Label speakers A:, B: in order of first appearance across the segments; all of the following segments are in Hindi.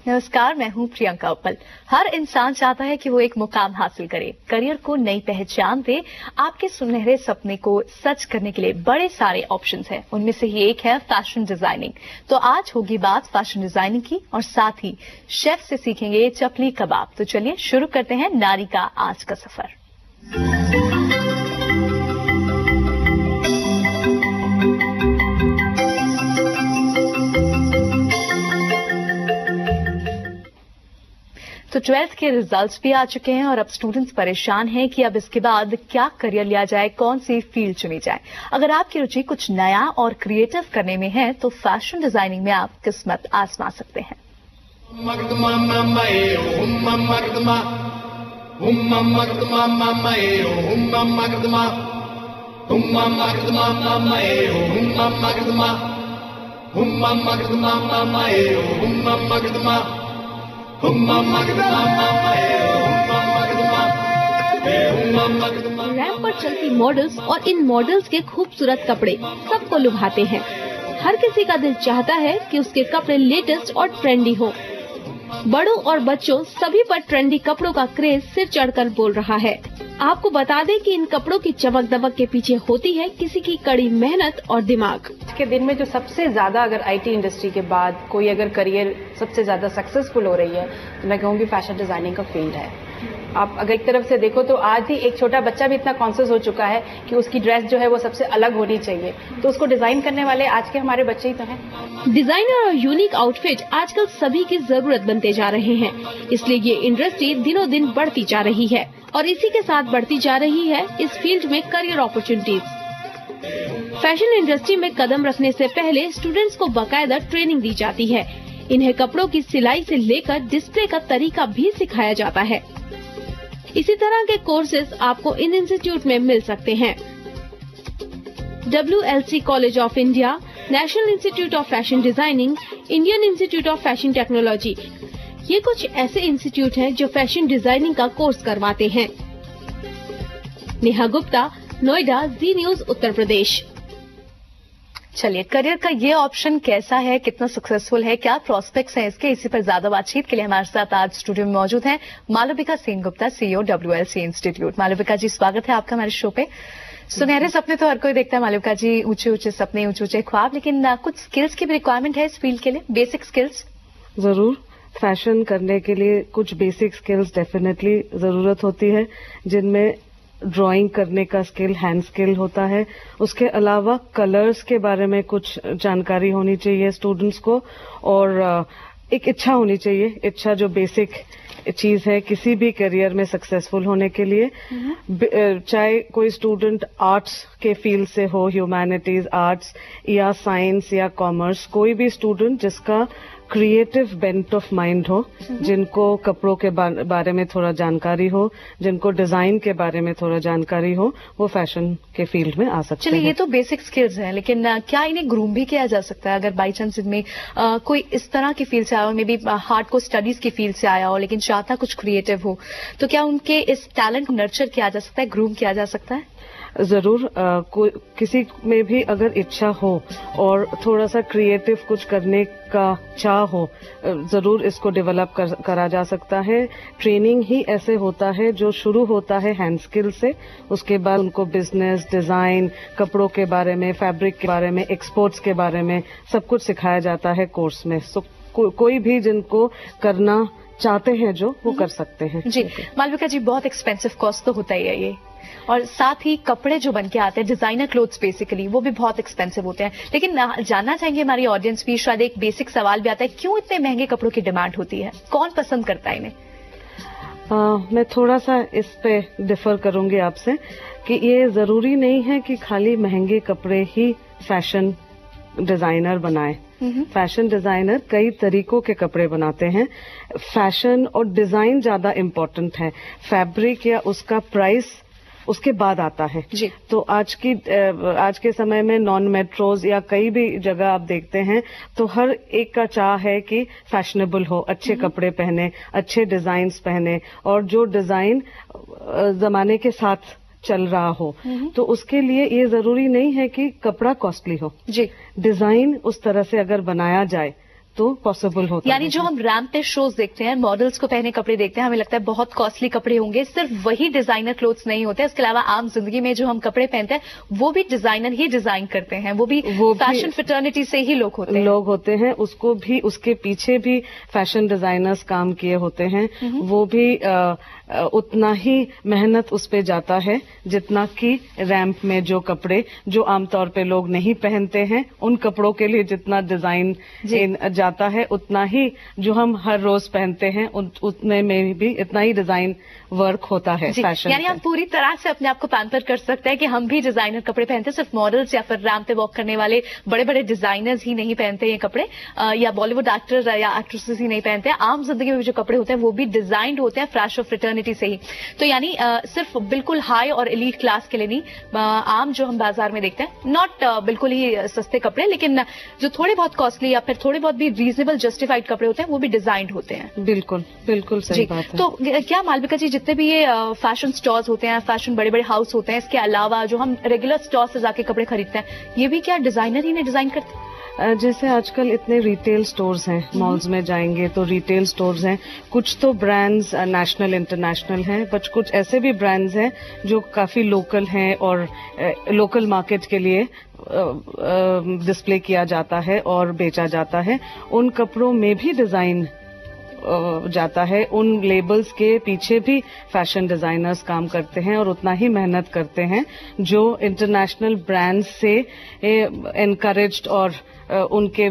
A: नमस्कार, मैं हूं प्रियंका उपल। हर इंसान चाहता है कि वो एक मुकाम हासिल करे, करियर को नई पहचान दे। आपके सुनहरे सपने को सच करने के लिए बड़े सारे ऑप्शंस हैं। उनमें से ही एक है फैशन डिजाइनिंग। तो आज होगी बात फैशन डिजाइनिंग की और साथ ही शेफ से सीखेंगे चपली कबाब। तो चलिए शुरू करते हैं नारी का आज का सफर। तो 12th के रिजल्ट्स भी आ चुके हैं और अब स्टूडेंट्स परेशान हैं कि अब इसके बाद क्या करियर लिया जाए, कौन सी फील्ड चुनी जाए। अगर आपकी रुचि कुछ नया और क्रिएटिव करने में है तो फैशन डिजाइनिंग में आप किस्मत आजमा सकते हैं।
B: रैंप पर चलती मॉडल्स और इन मॉडल्स के खूबसूरत कपड़े सबको लुभाते हैं। हर किसी का दिल चाहता है कि उसके कपड़े लेटेस्ट और ट्रेंडी हो। बड़ों और बच्चों सभी पर ट्रेंडी कपड़ों का क्रेज सिर चढ़कर बोल रहा है। आपको बता दें कि इन कपड़ों की चमक दमक के पीछे होती है किसी की कड़ी मेहनत और दिमाग।
C: आज के दिन में जो सबसे ज्यादा अगर आईटी इंडस्ट्री के बाद कोई अगर करियर सबसे ज्यादा सक्सेसफुल हो रही है तो मैं कहूँगी फैशन डिजाइनिंग का फील्ड है। आप अगर एक तरफ से देखो तो आज ही एक छोटा बच्चा भी इतना कॉन्शियस हो चुका है कि उसकी ड्रेस जो है वो सबसे अलग होनी चाहिए, तो उसको डिजाइन करने वाले आज के हमारे बच्चे ही तो हैं।
B: डिजाइनर और यूनिक आउटफिट आजकल सभी की जरूरत बनते जा रहे हैं, इसलिए ये इंडस्ट्री दिनों दिन बढ़ती जा रही है और इसी के साथ बढ़ती जा रही है इस फील्ड में करियर अपॉर्चुनिटीज। फैशन इंडस्ट्री में कदम रखने से पहले स्टूडेंट्स को बाकायदा ट्रेनिंग दी जाती है। इन्हें कपड़ों की सिलाई से लेकर डिस्प्ले का तरीका भी सिखाया जाता है। इसी तरह के कोर्सेज आपको इन इंस्टीट्यूट में मिल सकते हैं। WLC college of India, national institute of fashion designing, Indian institute of fashion technology, ये कुछ ऐसे इंस्टीट्यूट हैं जो फैशन डिजाइनिंग का कोर्स करवाते हैं। नेहा गुप्ता, नोएडा, जी न्यूज, उत्तर प्रदेश।
A: चलिए, करियर का ये ऑप्शन कैसा है, कितना सक्सेसफुल है, क्या प्रोस्पेक्ट्स हैं इसके, इसी पर ज्यादा बातचीत के लिए हमारे साथ आज स्टूडियो में मौजूद हैं Malvika Singh Gupta, CEO WLC institute. Malvika ji, स्वागत है आपका हमारे शो पे। सुनहरे सपने तो हर कोई देखता है मालविका जी, ऊंचे ऊंचे सपने, ऊंचे ऊंचे ख्वाब, लेकिन कुछ स्किल्स की भी रिक्वायरमेंट है इस फील्ड के लिए, बेसिक स्किल्स।
D: जरूर, फैशन करने के लिए कुछ बेसिक स्किल्स डेफिनेटली जरूरत होती है, जिनमें ड्राइंग करने का स्किल, हैंड स्किल होता है। उसके अलावा कलर्स के बारे में कुछ जानकारी होनी चाहिए स्टूडेंट्स को, और एक इच्छा होनी चाहिए। इच्छा जो बेसिक चीज है किसी भी करियर में सक्सेसफुल होने के लिए, चाहे कोई स्टूडेंट आर्ट्स के फील्ड से हो, ह्यूमैनिटीज, आर्ट्स या साइंस या कॉमर्स, कोई भी स्टूडेंट जिसका क्रिएटिव बेंट ऑफ माइंड हो, जिनको कपड़ों के बारे में थोड़ा जानकारी हो, जिनको डिजाइन के बारे में थोड़ा जानकारी हो, वो फैशन के फील्ड में आ सकते हैं।
A: चलिए, ये तो बेसिक स्किल्स हैं, लेकिन क्या इन्हें ग्रूम भी किया जा सकता है? अगर बाई चांस इनमें कोई इस तरह की फील्ड से आया हो, मे बी हार्ड को स्टडीज की फील्ड से आया हो, लेकिन चाहता कुछ क्रिएटिव हो, तो क्या उनके इस टैलेंट को नर्चर किया जा सकता है, ग्रूम किया जा सकता है?
D: जरूर, किसी में भी अगर इच्छा हो और थोड़ा सा क्रिएटिव कुछ करने का चाह हो, जरूर इसको डेवलप करा जा सकता है। ट्रेनिंग ही ऐसे होता है जो शुरू होता है हैंड स्किल से, उसके बाद उनको बिजनेस, डिजाइन, कपड़ों के बारे में, फैब्रिक के बारे में, एक्सपोर्ट्स के बारे में सब कुछ सिखाया जाता है कोर्स में। सो कोई भी जिनको करना चाहते हैं जो वो कर सकते हैं।
A: जी मालविका जी, बहुत एक्सपेंसिव कॉस्ट तो होता ही है ये, और साथ ही कपड़े जो बन के आते हैं, डिजाइनर क्लोथ्स बेसिकली, वो भी बहुत एक्सपेंसिव होते हैं। लेकिन जानना चाहेंगे हमारी ऑडियंस भी, शायद एक बेसिक सवाल भी आता है, क्यों इतने महंगे कपड़ों की डिमांड होती है, कौन पसंद करता है इन्हें?
D: मैं थोड़ा सा इस पे डिफर करूंगी आपसे कि ये जरूरी नहीं है कि खाली महंगे कपड़े ही फैशन डिजाइनर बनाए। फैशन डिजाइनर कई तरीकों के कपड़े बनाते हैं। फैशन और डिजाइन ज्यादा इम्पोर्टेंट है, फैब्रिक या उसका प्राइस उसके बाद आता है।
A: जी।
D: तो आज के समय में नॉन मेट्रोज या कई भी जगह आप देखते हैं तो हर एक का चाह है कि फैशनेबल हो, अच्छे कपड़े पहने, अच्छे डिजाइन्स पहने, और जो डिजाइन जमाने के साथ चल रहा हो। तो उसके लिए ये जरूरी नहीं है कि कपड़ा कॉस्टली हो।
A: जी।
D: डिजाइन उस तरह से अगर बनाया जाए तो पॉसिबल होता है।
A: यानी जो हम रैंप पे शोज देखते हैं, मॉडल्स को पहने कपड़े देखते हैं, हमें लगता है बहुत कॉस्टली कपड़े होंगे, सिर्फ वही डिजाइनर क्लोथ्स नहीं होते, इसके अलावा आम जिंदगी में जो हम कपड़े पहनते हैं वो भी डिजाइनर ही डिजाइन करते हैं, वो भी फैशन फ्रेटर्निटी से ही लोग होते हैं।
D: उसको भी, उसके पीछे भी फैशन डिजाइनर्स काम किए होते हैं, वो भी उतना ही मेहनत उस पे जाता है जितना कि रैंप में जो कपड़े जो आमतौर पे लोग नहीं पहनते हैं, उन कपड़ों के लिए जितना डिजाइन जाता है, उतना ही जो हम हर रोज पहनते हैं उतने में भी इतना ही डिजाइन वर्क होता है फैशन।
A: यानी आप पूरी तरह से अपने आप को पैम्पर कर सकते हैं कि हम भी डिजाइनर कपड़े पहनते हैं, सिर्फ मॉडल्स या फिर रैंप पे वॉक करने वाले बड़े बड़े डिजाइनर्स ही नहीं पहनते ये कपड़े, या बॉलीवुड एक्टर या एक्ट्रेसेस ही नहीं पहनते हैं। आम जिंदगी में जो कपड़े होते हैं वो भी डिजाइंड होते हैं फैशन फ्रेटर्निटी से ही। तो यानी सिर्फ बिल्कुल हाई और एलीट क्लास के लिए नहीं, आम जो हम बाजार में देखते हैं, नॉट बिल्कुल ही सस्ते कपड़े, लेकिन जो थोड़े बहुत कॉस्टली या फिर थोड़े बहुत भी रीजनेबल जस्टिफाइड कपड़े होते हैं वो भी डिजाइंड होते हैं।
D: बिल्कुल बिल्कुल सही बात है।
A: तो क्या मालविका जी, जितने भी ये फैशन स्टोर्स होते हैं, फैशन बड़े बड़े हाउस होते हैं, इसके अलावा जो हम रेगुलर स्टोर से जाके कपड़े खरीदते हैं, ये भी क्या डिजाइनर ही ने डिजाइन करते हैं?
D: जैसे आजकल इतने रिटेल स्टोर्स हैं, मॉल्स में जाएंगे तो रिटेल स्टोर्स हैं, कुछ तो ब्रांड्स नेशनल इंटरनेशनल हैं, बट कुछ ऐसे भी ब्रांड्स हैं जो काफी लोकल हैं और लोकल मार्केट के लिए डिस्प्ले किया जाता है और बेचा जाता है। उन कपड़ों में भी डिजाइन जाता है, उन लेबल्स के पीछे भी फैशन डिजाइनर्स काम करते हैं और उतना ही मेहनत करते हैं जो इंटरनेशनल ब्रांड्स से एनकरेज्ड और उनके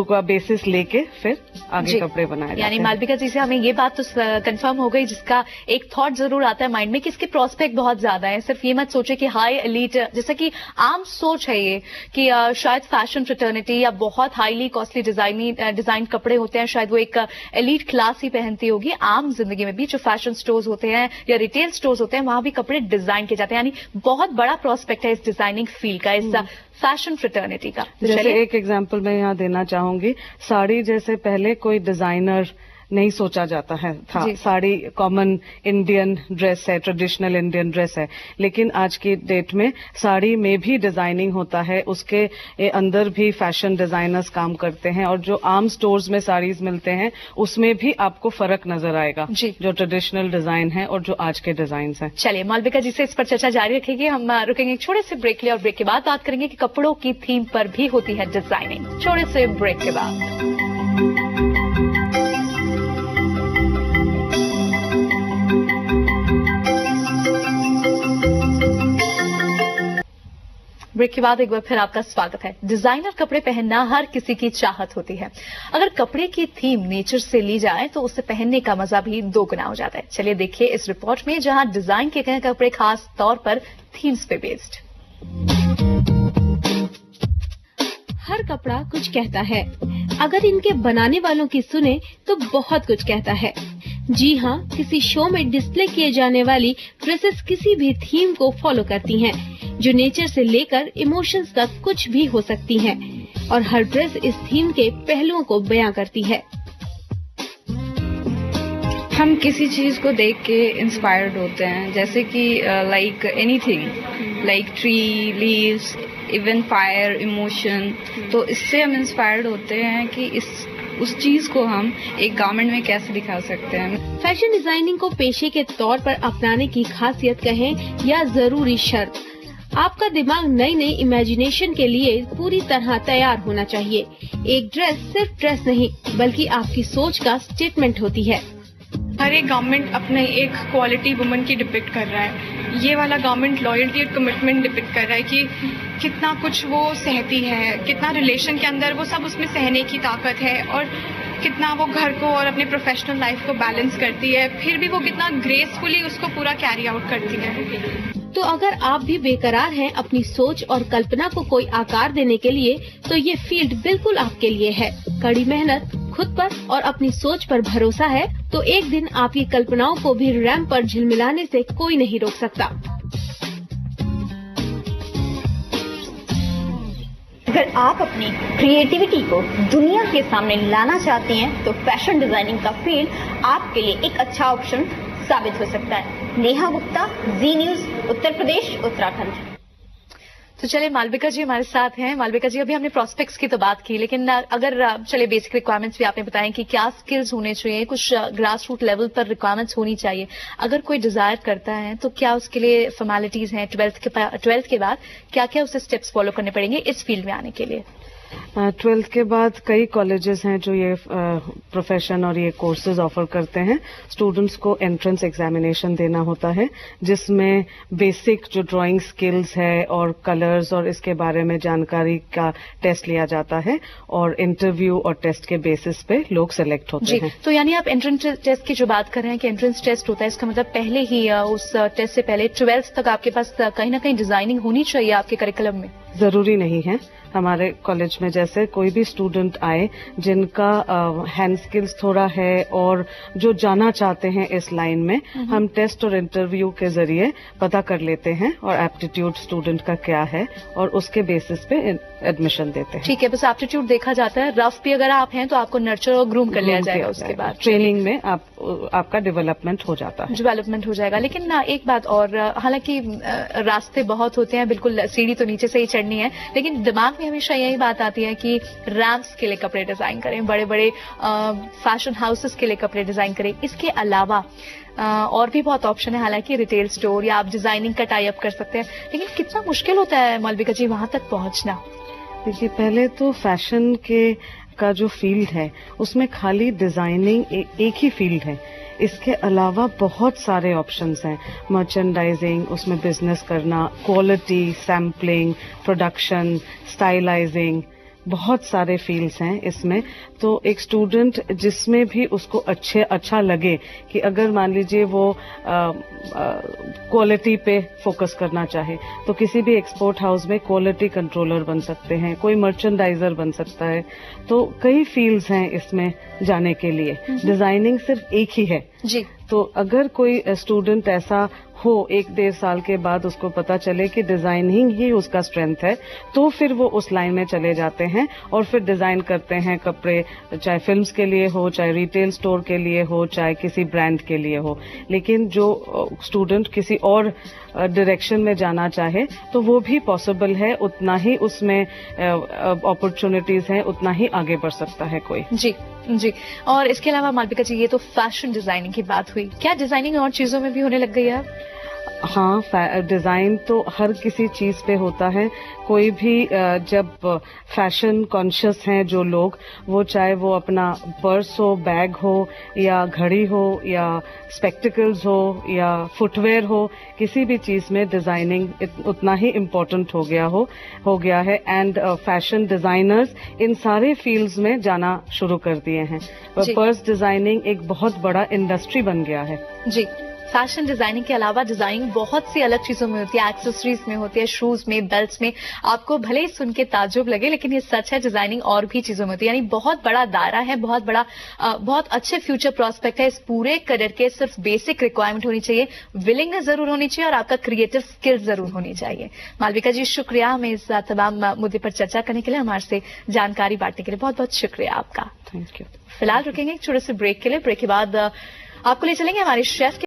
D: का बेसिस लेके फिर आगे कपड़े बनाए जाते हैं।
A: यानी मालविका जी से हमें ये बात तो कंफर्म हो गई, जिसका एक थॉट जरूर आता है माइंड में कि इसके प्रोस्पेक्ट बहुत ज्यादा है। सिर्फ ये मत सोचे कि हाई एलीट, जैसा कि आम सोच है ये कि शायद फैशन फ्रेटर्निटी या बहुत हाईली कॉस्टली डिजाइन कपड़े होते हैं, शायद वो एक एलीट क्लास ही पहनती होगी। आम जिंदगी में भी जो फैशन स्टोर्स होते हैं या रिटेल स्टोर्स होते हैं, वहां भी कपड़े डिजाइन किए जाते हैं। यानी बहुत बड़ा प्रोस्पेक्ट है इस डिजाइनिंग फील्ड का, इस फैशन फ्रेटर्निटी का।
D: जैसे एक एग्जांपल मैं यहाँ देना चाहूंगी, साड़ी जैसे पहले कोई डिजाइनर नहीं सोचा जाता है था, साड़ी कॉमन इंडियन ड्रेस है, ट्रेडिशनल इंडियन ड्रेस है, लेकिन आज की डेट में साड़ी में भी डिजाइनिंग होता है, उसके अंदर भी फैशन डिजाइनर्स काम करते हैं और जो आम स्टोर्स में साड़ीज मिलते हैं उसमें भी आपको फर्क नजर आएगा जो ट्रेडिशनल डिजाइन है और जो आज के डिजाइन हैं।
A: चलिए मालविका जी से इस पर चर्चा जारी रखेंगे, हम रुकेंगे एक छोटे से ब्रेक लिए और ब्रेक के बाद बात करेंगे कि कपड़ों की थीम पर भी होती है डिजाइनिंग। छोटे से ब्रेक के बाद ब्रेक के बाद एक बार फिर आपका स्वागत है। डिजाइनर कपड़े पहनना हर किसी की चाहत होती है। अगर कपड़े की थीम नेचर से ली जाए तो उसे पहनने का मजा भी दोगुना हो जाता है। चलिए देखिए इस रिपोर्ट में, जहां डिजाइन किए गए कपड़े खास तौर पर थीम्स पे बेस्ड।
B: हर कपड़ा कुछ कहता है, अगर इनके बनाने वालों की सुने तो बहुत कुछ कहता है। जी हाँ, किसी शो में डिस्प्ले किए जाने वाली ड्रेसेस किसी भी थीम को फॉलो करती हैं, जो नेचर से लेकर इमोशंस तक कुछ भी हो सकती हैं, और हर ड्रेस इस थीम के पहलुओं को बयां करती है।
E: हम किसी चीज को देख के इंस्पायर्ड होते हैं, जैसे कि like anything, like tree, leaves, even fire, emotion, तो इससे हम इंस्पायर्ड होते हैं कि उस चीज को हम एक गारमेंट में कैसे दिखा सकते हैं।
B: फैशन डिजाइनिंग को पेशे के तौर पर अपनाने की खासियत कहें या जरूरी शर्त, आपका दिमाग नई नई इमेजिनेशन के लिए पूरी तरह तैयार होना चाहिए। एक ड्रेस सिर्फ ड्रेस नहीं, बल्कि आपकी सोच का स्टेटमेंट होती है।
F: हर एक गारमेंट अपने एक क्वालिटी वुमन की डिपिक्ट कर रहा है। ये वाला गारमेंट लॉयल्टी और कमिटमेंट डिपिक्ट कर रहा है कि कितना कुछ वो सहती है, कितना रिलेशन के अंदर वो सब उसमें सहने की ताकत है, और कितना वो घर को और अपने प्रोफेशनल लाइफ को बैलेंस करती है, फिर भी वो कितना ग्रेसफुली उसको पूरा कैरी आउट करती है।
B: तो अगर आप भी बेकरार हैं अपनी सोच और कल्पना को कोई आकार देने के लिए, तो ये फील्ड बिल्कुल आपके लिए है। कड़ी मेहनत, खुद पर और अपनी सोच पर भरोसा है तो एक दिन आपकी कल्पनाओं को भी रैंप पर झिलमिलाने से कोई नहीं रोक सकता।
G: अगर आप अपनी क्रिएटिविटी को दुनिया के सामने लाना चाहती हैं, तो फैशन डिजाइनिंग का फील्ड आपके लिए एक अच्छा ऑप्शन साबित हो सकता है। नेहा गुप्ता, जी न्यूज, उत्तर प्रदेश, उत्तराखंड।
A: तो चलिए मालविका जी हमारे साथ हैं। मालविका जी, अभी हमने प्रोस्पेक्ट्स की तो बात की, लेकिन अगर चलिए बेसिक रिक्वायरमेंट्स भी आपने बताएं कि क्या स्किल्स होने चाहिए, कुछ ग्रास रूट लेवल पर रिक्वायरमेंट्स होनी चाहिए। अगर कोई डिजायर करता है तो क्या उसके लिए फॉर्मेलिटीज हैं? 12th के बाद क्या क्या उसे स्टेप्स फॉलो करने पड़ेंगे इस फील्ड में आने के लिए?
D: 12th के बाद कई कॉलेजेस हैं जो ये प्रोफेशन और ये कोर्सेज ऑफर करते हैं। स्टूडेंट्स को एंट्रेंस एग्जामिनेशन देना होता है, जिसमें बेसिक जो ड्राइंग स्किल्स है और कलर्स और इसके बारे में जानकारी का टेस्ट लिया जाता है, और इंटरव्यू और टेस्ट के बेसिस पे लोग सेलेक्ट होते हैं।
A: तो यानी आप एंट्रेंस टेस्ट की जो बात कर रहे हैं कि एंट्रेंस टेस्ट होता है, इसका मतलब पहले ही उस टेस्ट से पहले 12th तक आपके पास कहीं ना कहीं डिजाइनिंग होनी चाहिए आपके करिकुलम में?
D: जरूरी नहीं है। हमारे कॉलेज में जैसे कोई भी स्टूडेंट आए जिनका हैंड स्किल्स थोड़ा है और जो जाना चाहते हैं इस लाइन में, हम टेस्ट और इंटरव्यू के जरिए पता कर लेते हैं और एप्टीट्यूड स्टूडेंट का क्या है और उसके बेसिस पे एडमिशन देते हैं।
A: ठीक है, बस एप्टीट्यूड देखा जाता है। रफ भी अगर आप हैं तो आपको नर्चर और ग्रूम कर लिया जाएगा, उसके बाद
D: ट्रेनिंग में आपका डेवलपमेंट हो जाता है।
A: डेवलपमेंट हो जाएगा। लेकिन ना एक बात और, हालांकि रास्ते बहुत होते हैं, बिल्कुल सीढ़ी तो नीचे से ही चढ़नी है, लेकिन दिमाग में हमेशा यही बात आती है कि रैम्प्स के लिए कपड़े डिजाइन करें, बड़े बड़े फैशन हाउसेस के लिए कपड़े डिजाइन करें। इसके अलावा और भी बहुत ऑप्शन है, हालांकि रिटेल स्टोर या आप डिजाइनिंग का टाई अप कर सकते हैं, लेकिन कितना मुश्किल होता है मालविका जी वहां तक पहुंचना?
D: देखिए, पहले तो फैशन का जो फील्ड है उसमें खाली डिजाइनिंग एक ही फील्ड है। इसके अलावा बहुत सारे ऑप्शंस हैं, मर्चेंडाइजिंग, उसमें बिजनेस करना, क्वालिटी, सैम्पलिंग, प्रोडक्शन, स्टाइलाइजिंग, बहुत सारे फील्ड्स हैं इसमें। तो एक स्टूडेंट जिसमें भी उसको अच्छा लगे कि अगर मान लीजिए वो क्वालिटी पे फोकस करना चाहे तो किसी भी एक्सपोर्ट हाउस में क्वालिटी कंट्रोलर बन सकते हैं, कोई मर्चेंडाइजर बन सकता है। तो कई फील्ड्स हैं इसमें जाने के लिए, डिजाइनिंग सिर्फ एक ही है
A: जी।
D: तो अगर कोई स्टूडेंट ऐसा हो 1-1.5 साल के बाद उसको पता चले कि डिजाइनिंग ही उसका स्ट्रेंथ है, तो फिर वो उस लाइन में चले जाते हैं और फिर डिजाइन करते हैं कपड़े, चाहे फिल्म्स के लिए हो, चाहे रिटेल स्टोर के लिए हो, चाहे किसी ब्रांड के लिए हो। लेकिन जो स्टूडेंट किसी और डायरेक्शन में जाना चाहे तो वो भी पॉसिबल है, उतना ही उसमें अपॉर्चुनिटीज हैं, उतना ही आगे बढ़ सकता है कोई।
A: जी जी। और इसके अलावा मालविका जी, ये तो फैशन डिजाइनिंग की बात हुई, क्या डिजाइनिंग और चीजों में भी होने लग गई है?
D: हाँ, डिजाइन तो हर किसी चीज पे होता है। कोई भी जब फैशन कॉन्शियस हैं जो लोग, वो चाहे वो अपना पर्स हो, बैग हो, या घड़ी हो, या स्पेक्टिकल्स हो, या फुटवेयर हो, किसी भी चीज में डिजाइनिंग उतना ही इम्पोर्टेंट हो गया है। एंड फैशन डिजाइनर्स इन सारे फील्ड्स में जाना शुरू कर दिए हैं। पर्स डिजाइनिंग एक बहुत बड़ा इंडस्ट्री बन गया है
A: जी। फैशन डिजाइनिंग के अलावा डिजाइनिंग बहुत सी अलग चीजों में होती है, एक्सेसरीज में होती है, शूज में, बेल्ट्स में। आपको भले ही सुन के ताज्जुब लगे, लेकिन ये सच है, डिजाइनिंग और भी चीजों में होती है। यानी बहुत बड़ा दायरा है, बहुत अच्छे फ्यूचर प्रोस्पेक्ट है इस पूरे करियर के। सिर्फ बेसिक रिक्वायरमेंट होनी चाहिए, विलिंगनेस जरूर होनी चाहिए और आपका क्रिएटिव स्किल्स जरूर होनी चाहिए। मालविका जी, शुक्रिया हमें इस तमाम मुद्दे पर चर्चा करने के लिए, हमारे से जानकारी बांटने के लिए बहुत बहुत शुक्रिया आपका।
D: Thank you.
A: फिलहाल रुकेंगे एक छोटे से ब्रेक के लिए। ब्रेक के बाद आपको ले चलेंगे हमारे शेफ